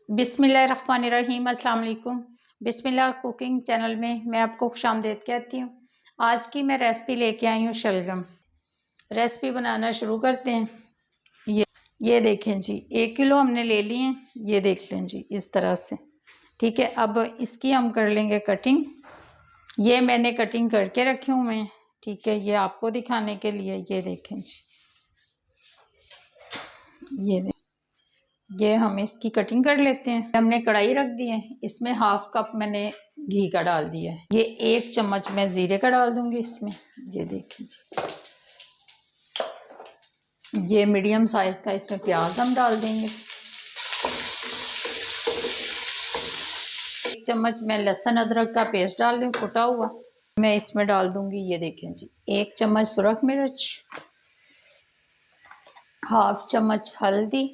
बिस्मिल्लाहिर्रहमानिर्रहीम। अस्सलाम वालेकुम। बिस्मिल्लाह कुकिंग चैनल में मैं आपको खुशामदीद कहती हूँ। आज की मैं रेसिपी लेके आई हूँ शलगम। रेसिपी बनाना शुरू करते हैं। ये देखें जी, 1 किलो हमने ले लिए हैं। ये देख लें जी, इस तरह से। ठीक है, अब इसकी हम कर लेंगे कटिंग। ये मैंने कटिंग करके रखी हूँ मैं। ठीक है, ये आपको दिखाने के लिए। ये देखें जी, ये हम इसकी कटिंग कर लेते हैं। हमने कढ़ाई रख दी है, इसमें 1/2 कप मैंने घी का डाल दिया है। ये 1 चम्मच मैं जीरे का डाल दूंगी इसमें। ये देखिए जी, ये मीडियम साइज का इसमें प्याज हम डाल देंगे। 1 चम्मच मैं लहसुन अदरक का पेस्ट डाल दूँ कुटा हुआ। मैं इसमें डाल दूंगी, ये देखें जी, 1 चम्मच सुरख मिर्च, 1/2 चम्मच हल्दी,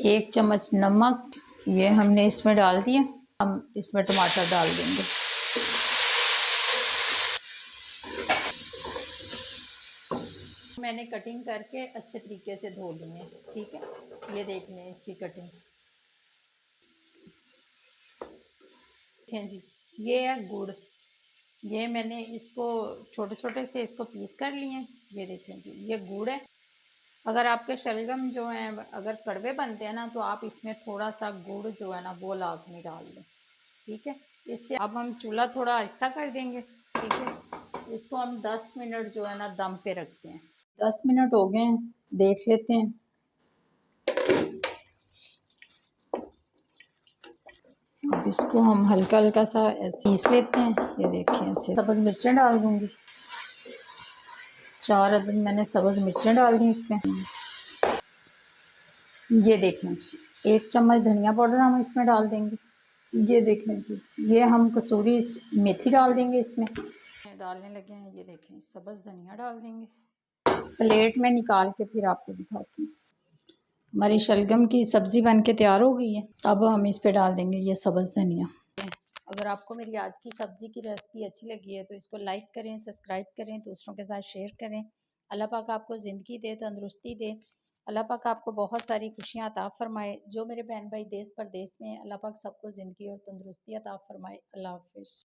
1 चम्मच नमक। ये हमने इसमें डाल दिया। हम इसमें टमाटर डाल देंगे। मैंने कटिंग करके अच्छे तरीके से धो ली है। ठीक है, ये देख लें इसकी कटिंग। देखें जी, ये है गुड़। ये मैंने इसको छोटे छोटे से इसको पीस कर लिए हैं। ये देखें जी, ये गुड़ है। अगर आपके शलगम जो हैं अगर कड़वे बनते हैं ना, तो आप इसमें थोड़ा सा गुड़ जो है ना वो लाजमी डाल दें। ठीक है, इससे अब हम चूल्हा थोड़ा आहिस्ता कर देंगे। ठीक है, इसको हम 10 मिनट जो है ना दम पे रखते हैं। 10 मिनट हो गए हैं, देख लेते हैं। अब इसको हम हल्का हल्का सा पीस लेते हैं। ये देखिए, ऐसे सब्ज़ मिर्चें डाल दूंगी। 4 अदद मैंने सब्ज़ मिर्चें डाल दी इसमें। ये देखें जी, 1 चम्मच धनिया पाउडर हम इसमें डाल देंगे। ये देखें जी, ये हम कसूरी मेथी डाल देंगे इसमें। डालने लगे हैं। ये देखें, सब्ज़ धनिया डाल देंगे। प्लेट में निकाल के फिर आपको दिखाती हूँ। हमारी शलगम की सब्ज़ी बन के तैयार हो गई है। अब हम इस पे डाल देंगे ये सब्ज़ धनिया। अगर आपको मेरी आज की सब्ज़ी की रेसिपी अच्छी लगी है तो इसको लाइक करें, सब्सक्राइब करें, दूसरों के साथ शेयर करें। अल्लाह पाक आपको ज़िंदगी दे, तंदुरुस्ती दे। अल्लाह पाक आपको बहुत सारी खुशियाँ अता फरमाए। जो मेरे बहन भाई देश परदेश में हैं, अल्लाह पाक सबको ज़िंदगी और तंदुरुस्ती अता फरमाए। अल्लाह हाफ़िज़।